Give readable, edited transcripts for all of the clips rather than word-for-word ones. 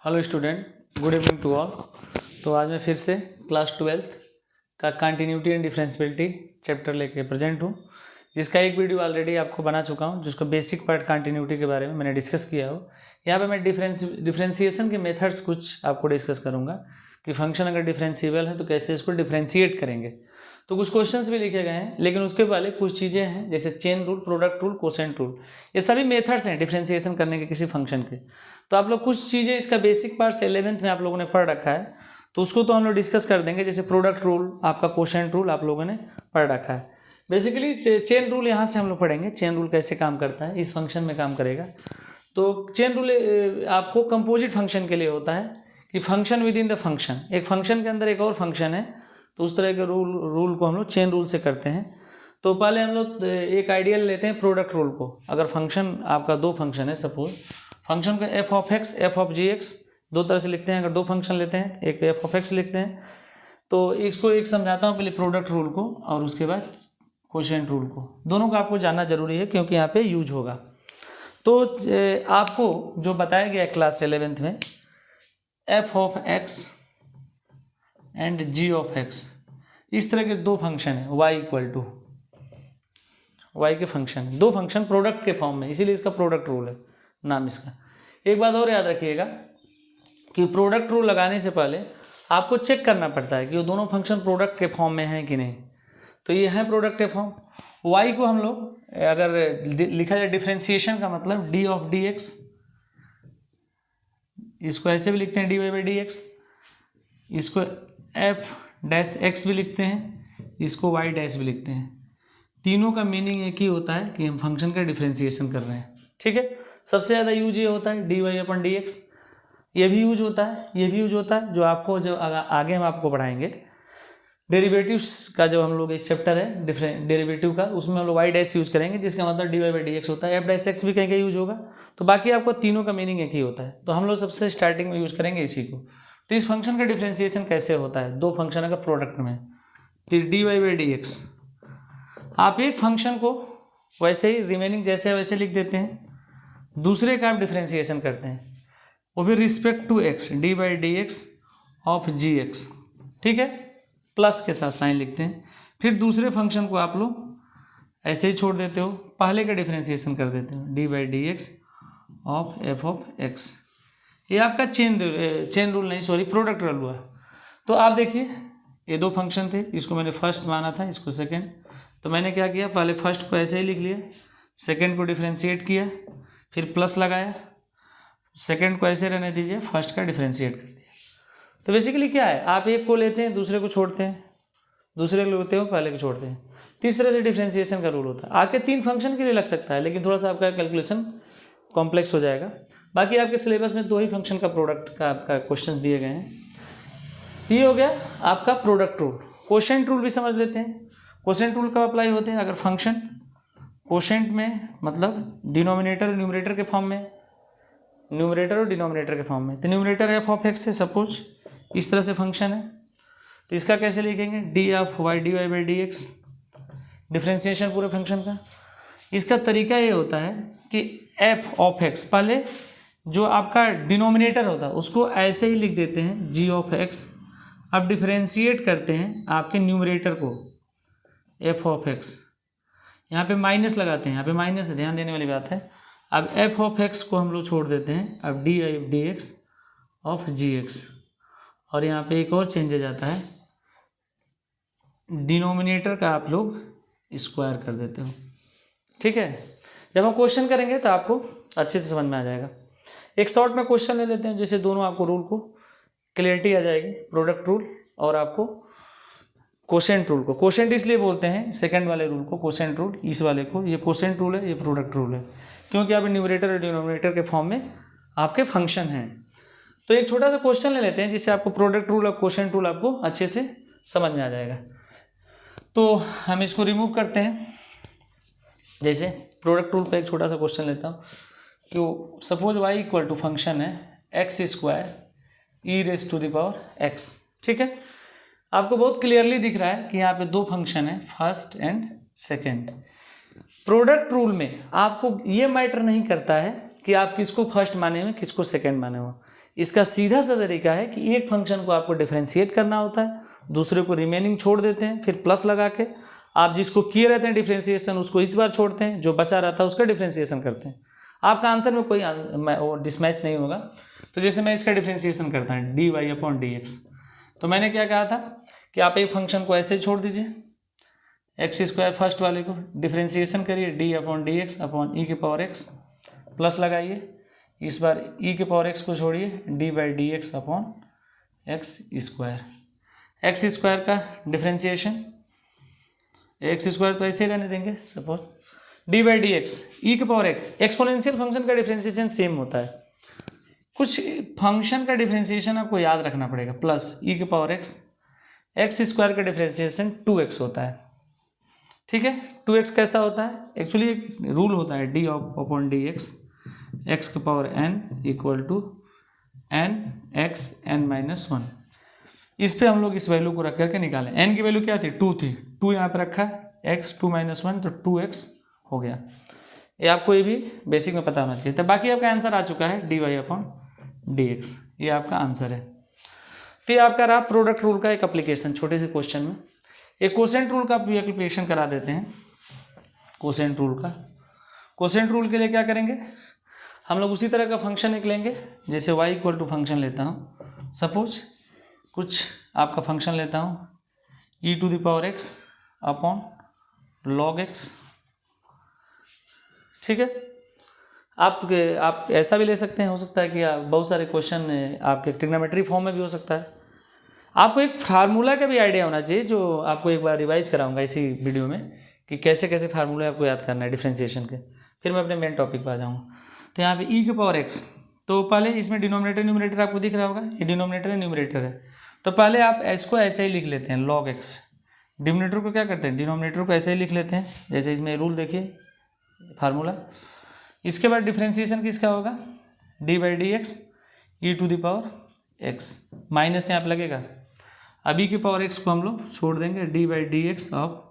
Hello student, good evening to all. तो आज मैं फिर से क्लास 12th का कंटिन्यूटी एंड डिफरेंशियबिलिटी चैप्टर लेके प्रेजेंट हूँ, जिसका एक वीडियो ऑलरेडी आपको बना चुका हूँ, जिसका बेसिक पार्ट कंटिन्यूटी के बारे में मैंने डिस्कस किया हो। यहाँ पे मैं डिफरेंशिएशन के मेथड्स कुछ आपको डिस्कस करूँगा कि फंक्शन अगर डिफरेंशिएबल है तो कैसे इसको डिफरेंशिएट करेंगे। तो कुछ क्वेश्चंस भी लिखे गए हैं, लेकिन उसके पहले कुछ चीज़ें हैं जैसे chain rule, product rule, quotient rule. ये सभी मेथड्स हैं डिफरेंशिएशन करने के किसी फंक्शन के। तो आप लोग कुछ चीज़ें इसका बेसिक पार्ट 11th में आप लोगों ने पढ़ रखा है, तो उसको तो हम लोग डिस्कस कर देंगे। जैसे प्रोडक्ट रूल, आपका कोसेंट रूल आप लोगों ने पढ़ रखा है। बेसिकली चेन रूल यहाँ से हम लोग पढ़ेंगे, चेन रूल कैसे काम करता है, इस फंक्शन में काम करेगा। तो चेन रूल आपको कंपोजिट फंक्शन के लिए होता है कि function with in the function, एक फंक्शन के अंदर एक और फंक्शन है, तो उस तरह के रूल को हम लोग चेन रूल से करते हैं। तो पहले हम लोग एक आइडियल लेते हैं प्रोडक्ट रूल को। अगर फंक्शन आपका दो फंक्शन है, सपोज फंक्शन का F of X, F of G X, दो तरह से लिखते हैं। अगर दो फंक्शन लेते हैं, एक एफ ऑफ एक्स लिखते हैं, तो इसको एक समझाता हूँ पहले प्रोडक्ट रूल को और उसके बाद कोशेंट रूल को। दोनों को आपको जानना जरूरी है क्योंकि यहाँ पे यूज होगा। तो आपको जो बताया गया क्लास 11th में, F of X and G of X, इस तरह के दो फंक्शन है, y इक्वल टू वाई के फंक्शन, दो फंक्शन प्रोडक्ट के फॉर्म में, इसीलिए इसका प्रोडक्ट रूल है नाम इसका। एक बात और याद रखिएगा कि प्रोडक्ट रूल लगाने से पहले आपको चेक करना पड़ता है कि वो दोनों फंक्शन प्रोडक्ट के फॉर्म में हैं कि नहीं। तो ये है प्रोडक्ट के फॉर्म। y को हम लोग अगर लिखा जाए डिफ्रेंसिएशन का मतलब डी ऑफ डी एक्स, इसको ऐसे भी लिखते हैं D Y by D X, इसको एफ डैश एक्स भी लिखते हैं, इसको वाई डैश भी लिखते हैं। तीनों का मीनिंग एक ही होता है कि हम फंक्शन का डिफरेंशिएशन कर रहे हैं। ठीक है, सबसे ज़्यादा यूज ये होता है डी वाई अपन डी एक्स, ये भी यूज होता है, ये भी यूज होता है। जो आपको जो आगे हम आपको पढ़ाएंगे डेरिवेटिव्स का, जो हम लोग एक चैप्टर है डेरिवेटिव का, उसमें हम लोग वाई डैश यूज करेंगे, जिसका मतलब D Y by D X होता है। एफ डैश एक्स भी कहीं कहीं यूज होगा। तो बाकी आपको तीनों का मीनिंग एक ही होता है। तो हम लोग सबसे स्टार्टिंग में यूज करेंगे इसी को। तो इस फंक्शन का डिफरेंशिएशन कैसे होता है दो फंक्शन का प्रोडक्ट में, तो D Y by D X, आप एक फंक्शन को वैसे ही रिमेनिंग जैसे वैसे लिख देते हैं, दूसरे का आप डिफरेंशिएशन करते हैं वो भी respect to X, D by D X of G X. ठीक है, प्लस के साथ साइन लिखते हैं। फिर दूसरे फंक्शन को आप लोग ऐसे ही छोड़ देते हो, पहले का डिफरेंशिएशन कर देते हो D by D X of F of x. ये आपका चेन रूल नहीं, सॉरी, प्रोडक्ट रूल हुआ। तो आप देखिए ये दो फंक्शन थे, इसको मैंने फर्स्ट माना था, इसको सेकंड। तो मैंने क्या किया, पहले फर्स्ट को ऐसे ही लिख लिया, सेकंड को डिफरेंशिएट किया, फिर प्लस लगाया, सेकंड को ऐसे रहने दीजिए, फर्स्ट का डिफरेंशिएट कर दिया। तो बेसिकली क्या है, आप एक को लेते हैं, दूसरे को छोड़ते हैं, दूसरे को लेते हो, पहले को छोड़ते हैं। तीस तरह से डिफरेंशिएशन का रूल होता है। आके तीन फंक्शन के लिए लग सकता है, लेकिन थोड़ा सा आपका कैलकुलेशन कॉम्प्लेक्स हो जाएगा। बाकी आपके सिलेबस में दो ही फंक्शन का प्रोडक्ट का आपका क्वेश्चंस दिए गए हैं। ये हो गया आपका प्रोडक्ट रूल। कोशेंट रूल भी समझ लेते हैं। कोशेंट रूल कब अप्लाई होते हैं, अगर फंक्शन कोशेंट में मतलब डिनोमिनेटर और न्यूमरेटर के फॉर्म में, न्यूमरेटर और डिनोमिनेटर के फॉर्म में। तो न्यूमरेटर एफ ऑफ एक्स है, सपोज इस तरह से फंक्शन है, तो इसका कैसे लिखेंगे, D of Y D Y by D X, differentiation पूरे फंक्शन का। इसका तरीका ये होता है कि एफ ऑफ एक्स, पहले जो आपका डिनोमिनेटर होता है उसको ऐसे ही लिख देते हैं जी ऑफ एक्स। अब डिफरेंशिएट करते हैं आपके न्यूमरेटर को एफ ऑफ एक्स, यहाँ पे माइनस लगाते हैं, यहाँ पे माइनस है, ध्यान देने वाली बात है। अब एफ ऑफ एक्स को हम लोग छोड़ देते हैं, अब D I D X of G X, और यहाँ पे एक और चेंज आ जाता है, डिनोमिनेटर का आप लोग स्क्वायर कर देते हो। ठीक है, जब हम क्वेश्चन करेंगे तो आपको अच्छे से समझ में आ जाएगा। एक शॉर्ट में क्वेश्चन ले लेते हैं, जैसे दोनों आपको रूल को क्लियरिटी आ जाएगी, प्रोडक्ट रूल और आपको कोशेंट रूल को। कोशेंट इसलिए बोलते हैं सेकंड वाले रूल को कोशेंट रूल, इस वाले को, ये कोशेंट रूल है, ये प्रोडक्ट रूल है, क्योंकि आप न्यूमरेटर और डिनोमिनेटर के फॉर्म में आपके फंक्शन हैं। तो एक छोटा सा क्वेश्चन ले लेते हैं जिससे आपको प्रोडक्ट रूल और कोशेंट रूल आपको अच्छे से समझ में आ जाएगा। तो हम इसको रिमूव करते हैं। जैसे प्रोडक्ट रूल पर एक छोटा सा क्वेश्चन लेता हूँ कि suppose y equal to function है x square e raise to the power x. ठीक है, आपको बहुत क्लियरली दिख रहा है कि यहाँ पे दो फंक्शन है, first and second. Product rule में आपको ये मैटर नहीं करता है कि आप किसको फर्स्ट माने हुए किसको सेकंड माने हो। इसका सीधा सा तरीका है कि एक फंक्शन को आपको डिफ्रेंशिएट करना होता है, दूसरे को रिमेनिंग छोड़ देते हैं, फिर प्लस लगा के आप जिसको किए रहते हैं डिफ्रेंशिएशन उसको इस बार छोड़ते हैं, जो बचा रहता है उसका डिफ्रेंशिएशन करते हैं। आपका आंसर में कोई डिसमैच नहीं होगा। तो जैसे मैं इसका डिफ्रेंशिएशन करता हूँ dy/dx, तो मैंने क्या कहा था कि आप एक फंक्शन को ऐसे छोड़ दीजिए, x² फर्स्ट वाले को डिफ्रेंशिएशन करिए d/dx अपॉन e⁻x प्लस लगाइए, इस बार e⁻x को छोड़िए d/dx अपॉन x²। x² का डिफ्रेंशिएशन x² तो ऐसे रहने देंगे suppose, d/dx e⁻x exponential function का डिफ्रेंशिएशन सेम होता है, कुछ फंक्शन का डिफ्रेंशिएशन आपको याद रखना पड़ेगा, प्लस e⁻x x² का डिफ्रेंशिएशन 2x होता है। ठीक है, 2x कैसा होता है, एक्चुअली एक रूल होता है d/dx x⁻n = n(x(n-1). इस पे हम लोग इस वैल्यू को रख करके निकालें। n की वैल्यू क्या थी, 2 थी, 2 यहाँ पे रखा है, x 2 - 1 तो 2x हो गया। ये आपको ये भी बेसिक में पता होना चाहिए था। बाकी आपका आंसर आ चुका है dy/dx, ये आपका आंसर है। तो ये आपका रहा प्रोडक्ट रूल का एक एप्लीकेशन छोटे से क्वेश्चन में। एक कोसेंट रूल का भी एप्लीकेशन करा देते हैं। कोसेंट रूल का, कोसेंट रूल के लिए क्या करेंगे, हम लोग उसी तरह का फंक्शन एक लेंगे, जैसे y = फंक्शन लेता हूँ, सपोज कुछ आपका फंक्शन लेता हूँ e⁻x अपॉन log x। ठीक है, आप ऐसा भी ले सकते हैं, हो सकता है कि बहुत सारे क्वेश्चन आपके ट्रिग्नोमेट्री फॉर्म में भी हो सकता है। आपको एक फार्मूला का भी आइडिया होना चाहिए, जो आपको एक बार रिवाइज कराऊंगा इसी वीडियो में कि कैसे कैसे फार्मूले आपको याद करना है डिफ्रेंशिएशन के, फिर मैं अपने मेन टॉपिक पर आ जाऊँगा। तो यहाँ पे e⁻x, तो पहले इसमें डिनोमिनेटर न्यूमरेटर आपको दिख रहा होगा, ये डिनोमिनेटर है न्यूमरेटर है, तो पहले आप इसको ऐसे ही लिख लेते हैं log x। डिनोमिनेटर को क्या करते हैं, डिनोमिनेटर को ऐसे ही लिख लेते हैं, जैसे इसमें रूल देखिए फार्मूला। इसके बाद डिफ्रेंशिएशन किसका होगा, d/dx e⁻x, माइनस यहाँ पे लगेगा, अब e⁻x को हम लोग छोड़ देंगे d/dx ऑफ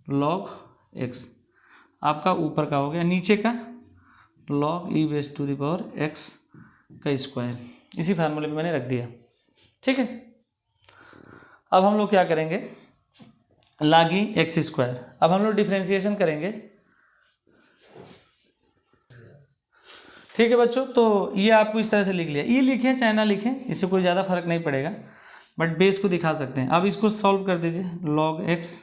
log x, आपका ऊपर का हो गया, नीचे का log e⁻x का स्क्वायर, इसी फार्मूले पे मैंने रख दिया। ठीक है, अब हम लोग क्या करेंगे, log x², अब हम लोग डिफ्रेंशिएशन करेंगे। ठीक है बच्चों, तो ये आपको इस तरह से लिख लिया, ये लिखें चाहे ना लिखें, इससे कोई ज़्यादा फर्क नहीं पड़ेगा, बट बेस को दिखा सकते हैं। अब इसको सॉल्व कर दीजिए, log x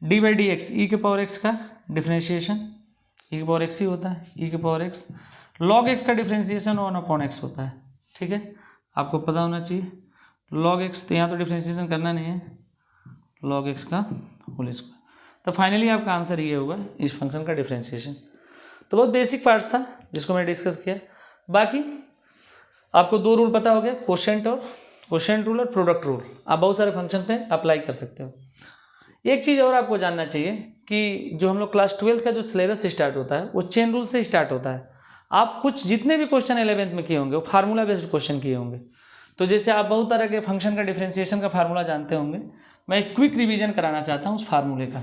d/dx e⁻x का डिफ्रेंशिएशन, e⁻x ही होता है, e⁻x log x का डिफ्रेंशिएशन 1/x होता है। ठीक है, आपको पता होना चाहिए log x, तो यहाँ तो डिफ्रेंशिएशन करना नहीं है, log x का होल स्क्वायर। तो फाइनली आपका आंसर ये होगा इस फंक्शन का डिफ्रेंशिएशन। तो बहुत बेसिक पार्ट्स था जिसको मैं डिस्कस किया। बाकी आपको दो रूल पता हो गया, क्वोशिएंट रूल और प्रोडक्ट रूल, आप बहुत सारे फंक्शन पे अप्लाई कर सकते हो। एक चीज़ और आपको जानना चाहिए कि जो हम लोग क्लास 12 का जो सिलेबस स्टार्ट होता है वो चेन रूल से स्टार्ट होता है। आप कुछ जितने भी क्वेश्चन 11th में किए होंगे वो फार्मूला बेस्ड क्वेश्चन किए होंगे। तो जैसे आप बहुत तरह के फंक्शन का डिफ्रेंशिएशन का फार्मूला जानते होंगे, मैं एक क्विक रिवीजन कराना चाहता हूँ उस फार्मूले का।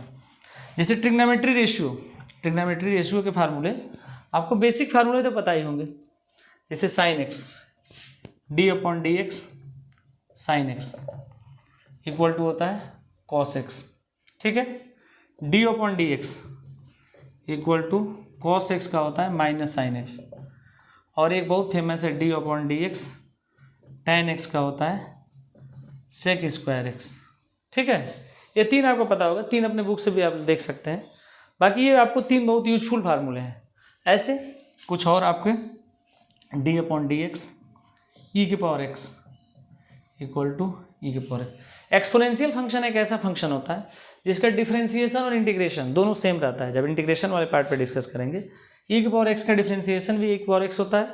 जैसे ट्रिग्नोमेट्री रेशियो के फार्मूले आपको बेसिक फार्मूले तो पता ही होंगे, जैसे sin x d/dx sin x equal to होता है cos x। ठीक है, d/dx equal to cos x का होता है माइनस sin x, और एक बहुत फेमस है d/dx tan x का होता है sec² x। ठीक है, ये तीन आपको पता होगा, तीन अपने बुक से भी आप देख सकते हैं। बाकी ये आपको तीन बहुत यूजफुल फार्मूले हैं। ऐसे कुछ और आपके d/dx e⁻x equal to e⁻x। Exponential function एक ऐसा फंक्शन होता है जिसका डिफ्रेंशिएशन और इंटीग्रेशन दोनों सेम रहता है। जब इंटीग्रेशन वाले पार्ट पे डिस्कस करेंगे, e⁻x का डिफ्रेंशिएशन भी e⁻x होता है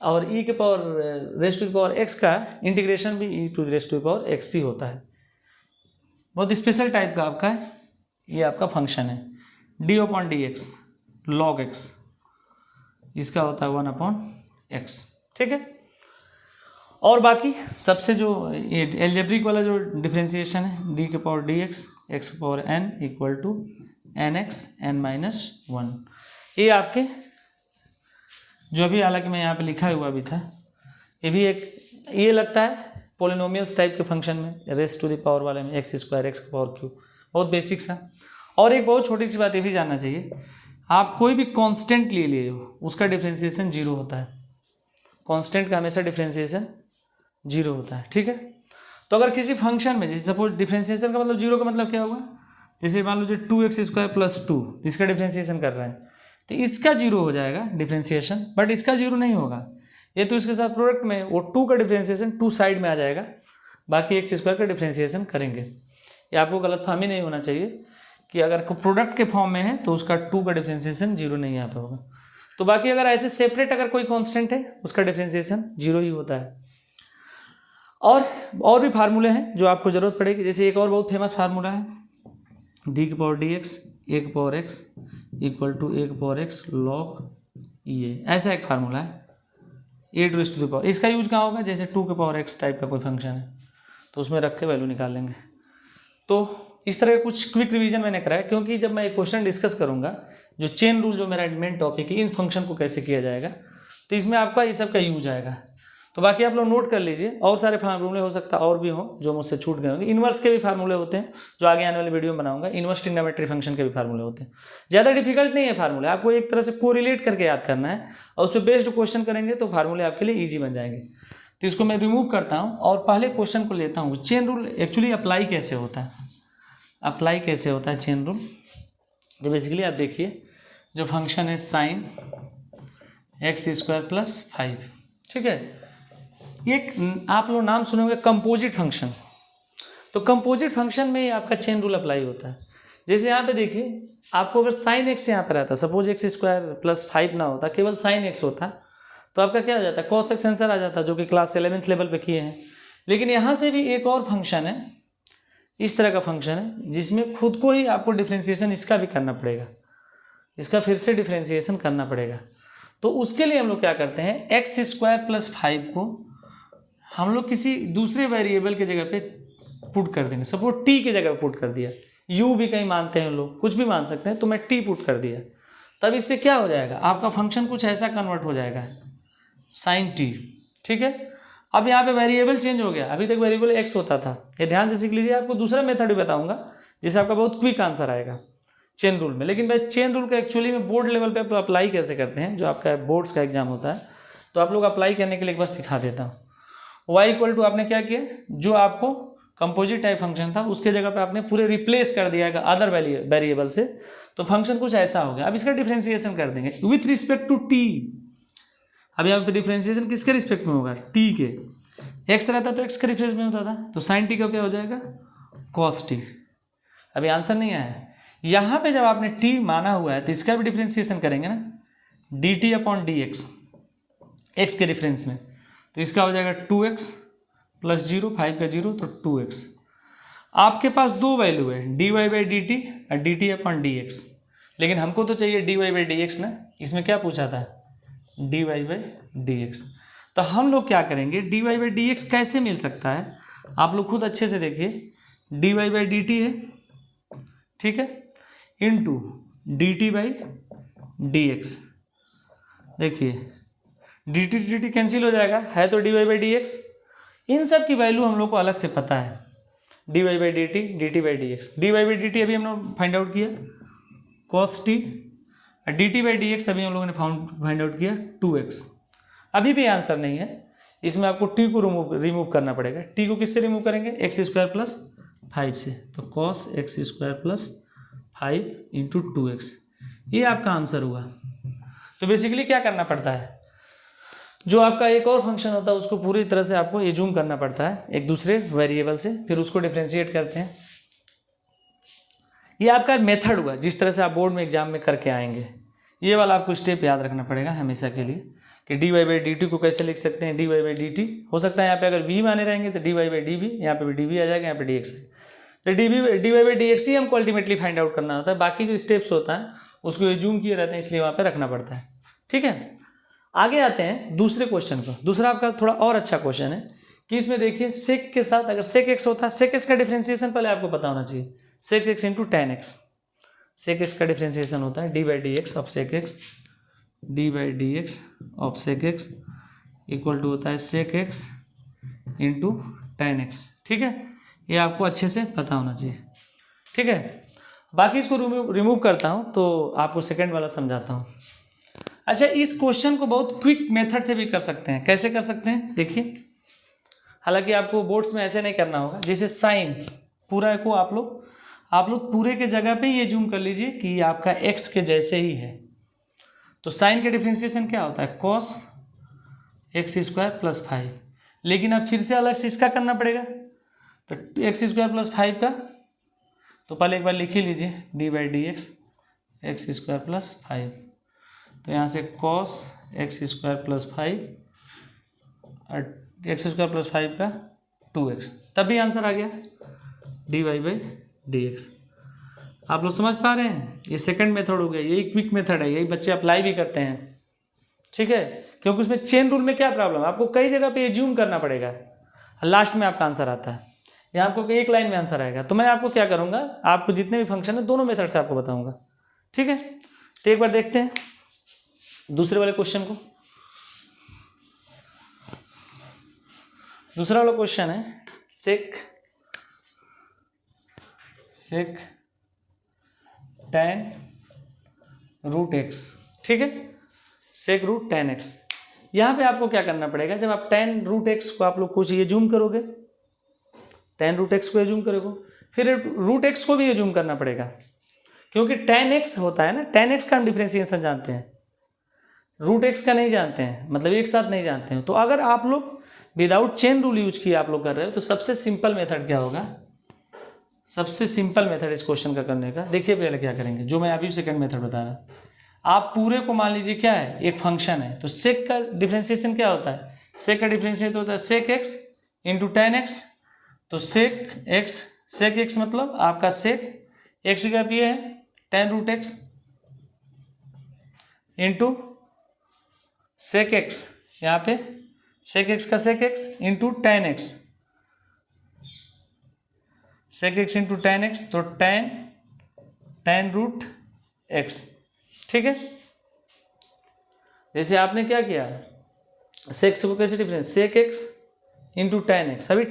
और e⁻x का इंटीग्रेशन भी e⁻x ही होता है। बहुत स्पेशल टाइप का आपका ये आपका फंक्शन है। d/dx log x, इसका होता है 1/x। ठीक है, और बाकी सबसे जो ये एल्जेब्रिक वाला जो डिफ्रेंशिएशन है d/dx x⁻n equal to nx(n-1), ये आपके जो भी, हालांकि मैं यहाँ पे लिखा हुआ भी था, ये भी एक, ये लगता है पोलिनोमियल्स टाइप के फंक्शन में, रेस टू द पावर वाले में, x square x power cube, बहुत बेसिक सा। और एक बहुत छोटी सी बात ये भी जानना चाहिए, आप कोई भी कांस्टेंट ले लिए हो उसका डिफरेंशिएशन जीरो होता है, कांस्टेंट का हमेशा डिफरेंशिएशन जीरो होता है, ठीक है। तो अगर किसी फंक्शन में, जैसे सपोज डिफरेंशिएशन का मतलब जीरो का मतलब क्या होगा, जैसे मान लो जो 2x² + 2 इसका डिफरेंशिएशन कर रहे हैं तो इसका जीरो हो जाएगा डिफरेंशिएशन, बट इसका जीरो नहीं होगा, ये तो इसके साथ प्रोडक्ट में वो 2 का डिफरेंशिएशन 2 साइड में आ जाएगा, बाकी x² का डिफरेंशिएशन करेंगे। ये आपको गलतफहमी नहीं होना चाहिए कि अगर प्रोडक्ट के फॉर्म में है तो उसका 2 का डिफरेंशिएशन जीरो नहीं आ पाएगा। तो बाकी अगर ऐसे सेपरेट अगर कोई कांस्टेंट है उसका डिफरेंशिएशन जीरो ही होता है। और भी फार्मूले हैं जो आपको ज़रूरत पड़ेगी, जैसे एक और बहुत फेमस फार्मूला है d⁻dx 1/x = 1/x log ये, ऐसा एक फार्मूला है a⁻⁴ इसका यूज कहाँ होगा, जैसे 2⁻x टाइप का कोई फंक्शन है तो उसमें रख के वैल्यू निकाल लेंगे। तो इस तरह के कुछ क्विक रिवीजन मैंने कराया, क्योंकि जब मैं एक क्वेश्चन डिस्कस करूंगा जो चेन रूल जो मेरा मेन टॉपिक है, इस फंक्शन को कैसे किया जाएगा, तो इसमें आपका ये सब का यूज आएगा। तो बाकी आप लोग नोट कर लीजिए, और सारे फार्मूले हो सकता है और भी हों जो मुझसे छूट गए होंगे। इन्वर्स के भी फार्मूले होते हैं जो आगे आने वाले वीडियो में बनाऊंगा, इन्वर्स ट्रिग्नोमेट्री फंक्शन के भी फार्मूले होते हैं। ज़्यादा डिफिकल्ट नहीं है फार्मूले, आपको एक तरह से कोरिलेट करके याद करना है और उस पर बेस्ड क्वेश्चन करेंगे तो फार्मूले आपके लिए ईजी बन जाएंगे। तो इसको मैं रिमूव करता हूँ और पहले क्वेश्चन को लेता हूँ, चेन रूल एक्चुअली अप्लाई कैसे होता है, अप्लाई कैसे होता है चेन रूल। तो बेसिकली आप देखिए, जो फंक्शन है sin x² + 5, ठीक है, एक आप लोग नाम सुनोगे कंपोजिट फंक्शन। तो कंपोजिट फंक्शन में ही आपका चेन रूल अप्लाई होता है। जैसे यहाँ पे देखिए, आपको अगर sin x यहाँ पर रहता, सपोज x² + 5 ना होता, केवल sin x होता, तो आपका क्या हो जाता है, cos x आंसर आ जाता, जो कि क्लास 11th लेवल पे किए हैं। लेकिन यहाँ से भी एक और फंक्शन है, इस तरह का फंक्शन है जिसमें खुद को ही आपको डिफ्रेंशिएशन इसका भी करना पड़ेगा, इसका फिर से डिफ्रेंशिएशन करना पड़ेगा। तो उसके लिए हम लोग क्या करते हैं, x² + 5 को हम लोग किसी दूसरे वेरिएबल के जगह पे पुट कर देंगे। सपोज t की जगह पुट कर दिया, u भी कहीं मानते हैं लोग, कुछ भी मान सकते हैं, तो मैं t पुट कर दिया, तब इससे क्या हो जाएगा, आपका फंक्शन कुछ ऐसा कन्वर्ट हो जाएगा sin t, ठीक है। अब यहाँ पे वेरिएबल चेंज हो गया, अभी तक वेरिएबल x होता था। ये ध्यान से सीख लीजिए, आपको दूसरा मेथड भी बताऊंगा जिससे आपका बहुत क्विक आंसर आएगा चेन रूल में। लेकिन भाई चेन रूल का एक्चुअली में बोर्ड लेवल पे आप अप्लाई कैसे करते हैं, जो आपका बोर्ड्स का एग्जाम होता है, तो आप लोग अप्लाई करने के लिए एक बार सिखा देता हूँ। y आपने क्या किया, जो आपको कंपोजिट टाइप फंक्शन था उसके जगह पे आपने पूरे रिप्लेस कर दिया अदर वेरिएबल से, तो फंक्शन कुछ ऐसा हो गया। अब इसका डिफ्रेंशिएशन कर देंगे विथ रिस्पेक्ट टू t। अब यहाँ पे डिफ्रेंशिएशन किसके रिस्पेक्ट में होगा, t के। x रहता तो x के रिस्पेक्ट में होता था, तो sin t का क्या हो जाएगा, cos t। अभी आंसर नहीं आया है, यहाँ पे जब आपने t माना हुआ है तो इसका भी डिफ्रेंशिएशन करेंगे ना, dt/dx, x के रिफरेंस में, तो इसका हो जाएगा 2x + 0, 5 का 0 तो 2x। आपके पास दो वैल्यू है, dy/dt और dt/dx, लेकिन हमको तो चाहिए dy/dx ना, इसमें क्या पूछा था, dy/dx। तो हम लोग क्या करेंगे, dy/dx कैसे मिल सकता है, आप लोग खुद अच्छे से देखिए, dy/dt है, ठीक है, इंटू dt/dx। देखिए dt कैंसिल हो जाएगा, है तो dy/dx। इन सब की वैल्यू हम लोग को अलग से पता है, dy/dt dt/dx। dy/dt अभी हम लोग फाइंड आउट किया cos t, और dt/dx अभी हम लोगों ने फाइंड आउट किया 2x। अभी भी आंसर नहीं है, इसमें आपको t को रिमूव करना पड़ेगा। t को किससे रिमूव करेंगे, x² + 5 से, तो cos x² + 5 × 2x, ये आपका आंसर हुआ। तो बेसिकली क्या करना पड़ता है, जो आपका एक और फंक्शन होता है उसको पूरी तरह से आपको एज्यूम करना पड़ता है एक दूसरे वेरिएबल से, फिर उसको डिफरेंशिएट करते हैं। ये आपका मेथड हुआ जिस तरह से आप बोर्ड में एग्जाम में करके आएंगे। ये वाला आपको स्टेप याद रखना पड़ेगा हमेशा के लिए कि dy/dt को कैसे लिख सकते हैं, dy/dt हो सकता है यहाँ पे अगर v माने रहेंगे तो dy/dv, यहाँ पे भी dv आ जाएगा, यहाँ पे dx है, तो dy/dx ही हमको अल्टीमेटली फाइंड आउट करना होता है। बाकी जो स्टेप्स होता है उसको एज्यूम किए रहते हैं, इसलिए वहाँ पे रखना पड़ता है, ठीक है। आगे आते हैं दूसरे क्वेश्चन को। दूसरा आपका थोड़ा और अच्छा क्वेश्चन है कि इसमें देखिए सेक के साथ अगर सेक एक्स होता है, सेक एक्स का डिफरेंशिएशन पहले आपको पता होना चाहिए, sec X into tan X. Sec X का डिफरेंशिएशन होता है dy/dx of sec X, dy/dx of sec X equal to होता है sec X into tan X. ठीक है, ये आपको अच्छे से पता होना चाहिए। ठीक है, बाकी इसको रिमूव करता हूँ तो आपको सेकंड वाला समझाता हूँ। अच्छा, इस क्वेश्चन को बहुत क्विक मेथड से भी कर सकते हैं। कैसे कर सकते हैं देखिए, हालांकि आपको बोर्ड्स में ऐसे नहीं करना होगा। जैसे साइन पूरा को आप लोग पूरे के जगह पे ये जूम कर लीजिए कि ये आपका एक्स के जैसे ही है। तो साइन का डिफ्रेंसिएशन क्या होता है, कॉस एक्स स्क्वायर प्लस 5। लेकिन अब फिर से अलग से इसका करना पड़ेगा, तो एक्स स्क्वायर प्लस 5 का, तो पहले एक बार लिख ही लीजिए D by D x square plus 5। तो यहाँ से कॉस एक्स स्क्वायर प्लस 5 और एक्स स्क्वायर प्लस 5 का 2x, तब भी आंसर आ गया D Y by D X. आप लोग समझ पा रहे हैं, ये सेकंड मेथड हो गया, यही क्विक मेथड है, यही बच्चे अप्लाई भी करते हैं। ठीक है, क्योंकि उसमें चेन रूल में क्या प्रॉब्लम है, आपको कई जगह पे ये जूम करना पड़ेगा, लास्ट में आपका आंसर आता है। यहाँ आपको एक लाइन में आंसर आएगा। तो मैं आपको क्या करूँगा, आपको जितने भी फंक्शन है दोनों मेथड से आपको बताऊँगा। ठीक है, तो एक बार देखते हैं दूसरे वाले क्वेश्चन को। दूसरा वाला क्वेश्चन है सेक tan रूट एक्स। ठीक है, सेक रूट tan एक्स। यहाँ पे आपको क्या करना पड़ेगा, जब आप tan रूट एक्स को आप लोग कुछ ये जूम करोगे, tan रूट एक्स को ये जूम करोगे, फिर रूट एक्स को भी ये जूम करना पड़ेगा, क्योंकि tan एक्स होता है ना, tan एक्स का हम डिफ्रेंसिएशन जानते हैं, रूट एक्स का नहीं जानते हैं, मतलब एक साथ नहीं जानते हैं। तो अगर आप लोग विदाउट चेन रूल यूज किया आप लोग कर रहे हो, तो सबसे सिंपल मेथड क्या होगा, सबसे सिंपल मेथड इस क्वेश्चन का करने का, देखिए पहले क्या करेंगे, जो मैं अभी सेकंड मेथड बता रहा। आप पूरे को मान लीजिए क्या है, एक फंक्शन है, तो सेक का डिफ्रेंसिएशन क्या होता है, सेक का डिफ्रेंशिएशन होता है sec X into tan X. तो सेक एक्स मतलब आपका सेक एक्स का ये है tan root x into sec X, यहाँ पे सेक एक्स का sec X into tan X, sec X into tan X, तो टेन रूट एक्स। ठीक है, जैसे आपने क्या किया, सेक्स को कैसे difference, sec X into tan X. अभी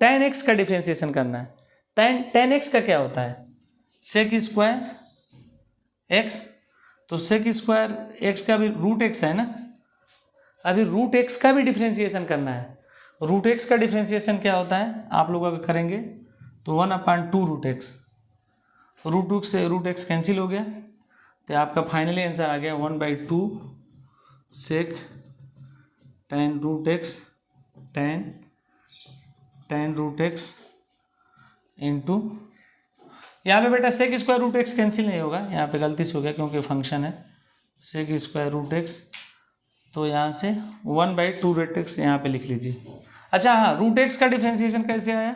टेन एक्स का डिफ्रेंसिएशन करना है। टेन एक्स का क्या होता है, सेक स्क्वायर एक्स, तो सेक स्क्वायर एक्स का भी रूट एक्स है ना, अभी रूट एक्स का भी डिफ्रेंसिएशन करना है। रूट एक्स का डिफ्रेंसिएशन क्या होता है, आप लोग अगर करेंगे तो 1/2 रूट एक्स, रूट टू से रूट एक्स कैंसिल हो गया, तो आपका फाइनली आंसर आ गया 1/2 sec tan root x tan root x into, यहाँ पे बेटा sec square root x cancel नहीं होगा, यहाँ पे गलती से हो गया क्योंकि फंक्शन है सेक स्क्वायर रूट एक्स, तो यहाँ से 1/2 रूट एक्स यहाँ पे लिख लीजिए। अच्छा हाँ, रूट एक्स का डिफ्रेंसिएशन कैसे आया,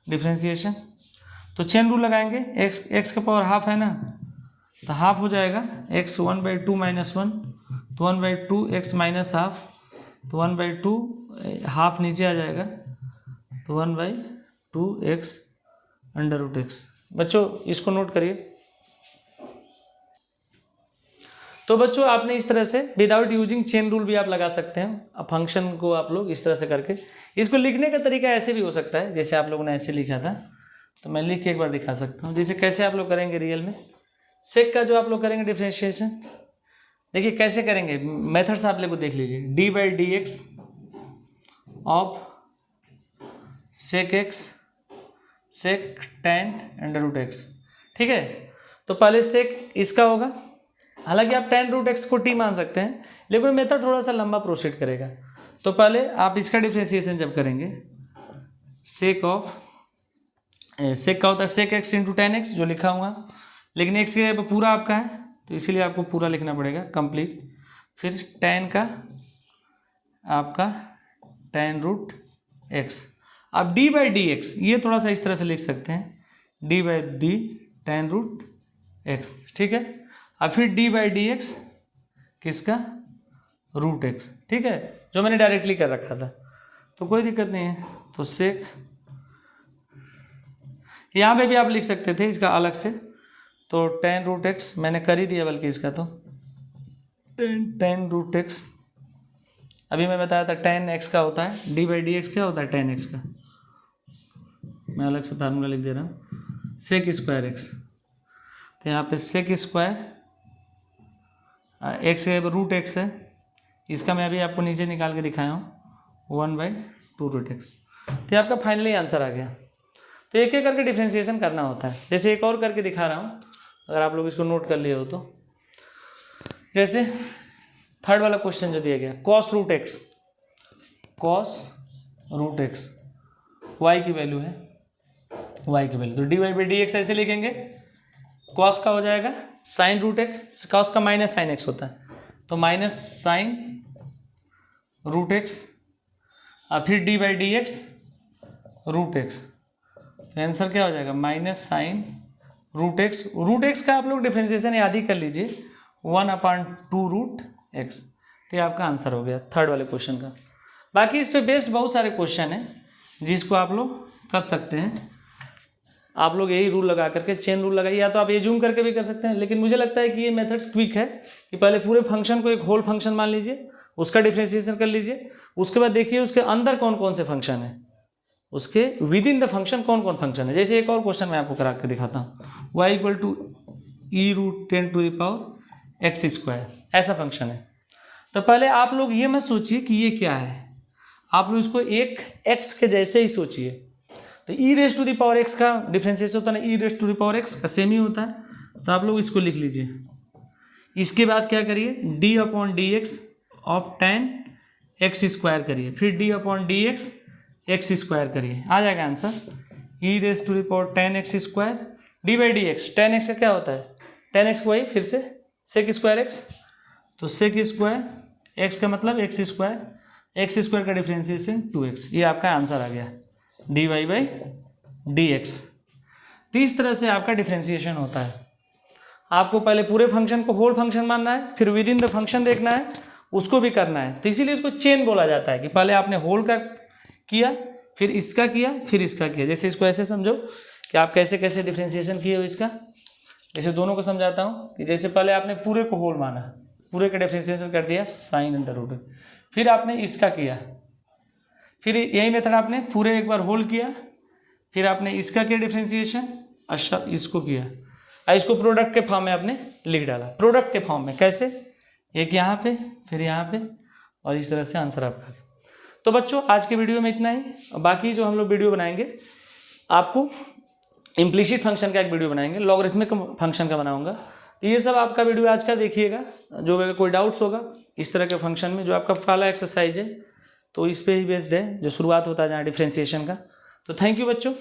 डिफ्रेंसिएशन तो चेन रूल लगाएंगे, एक्स का पावर हाफ है ना, तो हाफ हो जाएगा एक्स 1/2 माइनस 1, तो 1/2 एक्स माइनस हाफ, तो 1/2 हाफ नीचे आ जाएगा, तो 1/2 एक्स अंडर रूट एक्स। बच्चों इसको नोट करिए। तो बच्चों आपने इस तरह से विदाउट यूजिंग चेन रूल भी आप लगा सकते हैं फंक्शन को, आप लोग इस तरह से करके। इसको लिखने का तरीका ऐसे भी हो सकता है, जैसे आप लोगों ने ऐसे लिखा था, तो मैं लिख के एक बार दिखा सकता हूँ। जैसे कैसे आप लोग करेंगे रियल में सेक का जो आप लोग करेंगे डिफ्रेंशिएशन, देखिए कैसे करेंगे, मेथड्स आप लोग को देख लीजिए। D by D X of sec X sec tan under root x. ठीक है, तो पहले सेक इसका होगा, हालांकि आप टेन रूट एक्स को टी मान सकते हैं, लेकिन मेथड थोड़ा सा लंबा प्रोसीड करेगा। तो पहले आप इसका डिफ्रेंशिएशन जब करेंगे, सेक ऑफ सेक का होता है sec X into tan X जो लिखा हुआ, लेकिन एक्स के पूरा आपका है तो इसीलिए आपको पूरा लिखना पड़ेगा कंप्लीट। फिर टेन का आपका टेन रूट एक्स। अब डी बाई डी एक्स ये थोड़ा सा इस तरह से लिख सकते हैं, d by d ten root x. ठीक है, अब फिर डी बाई डी एक्स किसका, रूट एक्स। ठीक है, जो मैंने डायरेक्टली कर रखा था, तो कोई दिक्कत नहीं है। तो सेक यहाँ पे भी आप लिख सकते थे इसका अलग से, तो टेन रूट एक्स मैंने कर ही दिया, बल्कि इसका तो टेन रूट एक्स अभी मैं बताया था tan x का होता है d/dx क्या होता है tan x का, मैं अलग से फार्मूला लिख दे रहा हूँ, sec स्क्वायर x। तो यहाँ पे sec स्क्वायर x है रूट x है, इसका मैं अभी आपको नीचे निकाल के दिखाया हूँ 1/2 रूट x। तो आपका फाइनली आंसर आ गया। तो एक एक करके डिफ्रेंशिएशन करना होता है। जैसे एक और करके दिखा रहा हूँ, अगर आप लोग इसको नोट कर लिए हो तो, जैसे थर्ड वाला क्वेश्चन जो दिया गया cos रूट x, y की वैल्यू है, y की वैल्यू, तो dy/dx ऐसे लिखेंगे, cos का हो जाएगा sin रूट x, cos का माइनस sin x होता है, तो माइनस sin रूट x और फिर dy/dx रूट x, तो आंसर क्या हो जाएगा minus sin root x। Root x का आप लोग डिफ्रेंशिएशन याद ही कर लीजिए 1/2 रूट x। तो ये आपका आंसर हो गया थर्ड वाले क्वेश्चन का। बाकी इस पे बेस्ड बहुत सारे क्वेश्चन हैं जिसको आप लोग कर सकते हैं। आप लोग यही रूल लगा करके चेन रूल लगाइए, या तो आप ये जूम करके भी कर सकते हैं, लेकिन मुझे लगता है कि ये मेथड्स क्विक है कि पहले पूरे फंक्शन को एक होल फंक्शन मान लीजिए, उसका डिफ्रेंशिएशन कर लीजिए, उसके बाद देखिए उसके अंदर कौन कौन से फंक्शन है, उसके विद इन द फंक्शन कौन कौन फंक्शन है। जैसे एक और क्वेश्चन मैं आपको करा के दिखाता हूँ, y = e√10⁻⁴ ऐसा फंक्शन है। तो पहले आप लोग ये मत सोचिए कि ये क्या है, आप लोग इसको एक x के जैसे ही सोचिए। तो e⁻x का डिफ्रेंशिएशन होता है ना, e⁻x का सेम ही होता है, तो आप लोग इसको लिख लीजिए। इसके बाद क्या करिए d/dx ऑफ tan x² करिए, फिर d/dx x² करिए, आ जाएगा answer e⁻tan x²। d/dx tan x का क्या होता है, tan x वही फिर से sec स्क्वायर x, तो sec स्क्वायर x का मतलब x² का डिफ्रेंशिएशन 2x, ये आपका आंसर आ गया dy/dx। तो इस तरह से आपका डिफ्रेंशिएशन होता है। आपको पहले पूरे फंक्शन को होल फंक्शन मानना है, फिर विद इन द फंक्शन देखना है, उसको भी करना है। तो इसीलिए इसको चेन बोला जाता है कि पहले आपने होल का किया, फिर इसका किया, फिर इसका किया। जैसे इसको ऐसे समझो कि आप कैसे कैसे डिफ्रेंशिएशन किए हो इसका। जैसे दोनों को समझाता हूँ कि जैसे पहले आपने पूरे को होल माना, पूरे का डिफ्रेंशिएशन कर दिया sin√, फिर आपने इसका किया, फिर यही मेथड आपने पूरे एक बार होल किया, फिर आपने इसका किया डिफ्रेंशिएशन, अच्छा इसको किया, और इसको प्रोडक्ट के फॉर्म में आपने लिख डाला। प्रोडक्ट के फॉर्म में कैसे, एक यहाँ पे फिर यहाँ पे, और इस तरह से आंसर आपका। तो बच्चों आज के वीडियो में इतना ही। बाकी जो हम लोग वीडियो बनाएंगे, आपको इम्प्लिसिट फंक्शन का एक वीडियो बनाएंगे, लॉगरिथमिक फंक्शन का बनाऊंगा। तो ये सब आपका वीडियो आज का देखिएगा। जो कोई डाउट्स होगा इस तरह के फंक्शन में, जो आपका पहला एक्सरसाइज है तो इस पे ही बेस्ड है, जो शुरुआत होता है जहाँ डिफ्रेंशिएशन का। तो थैंक यू बच्चों।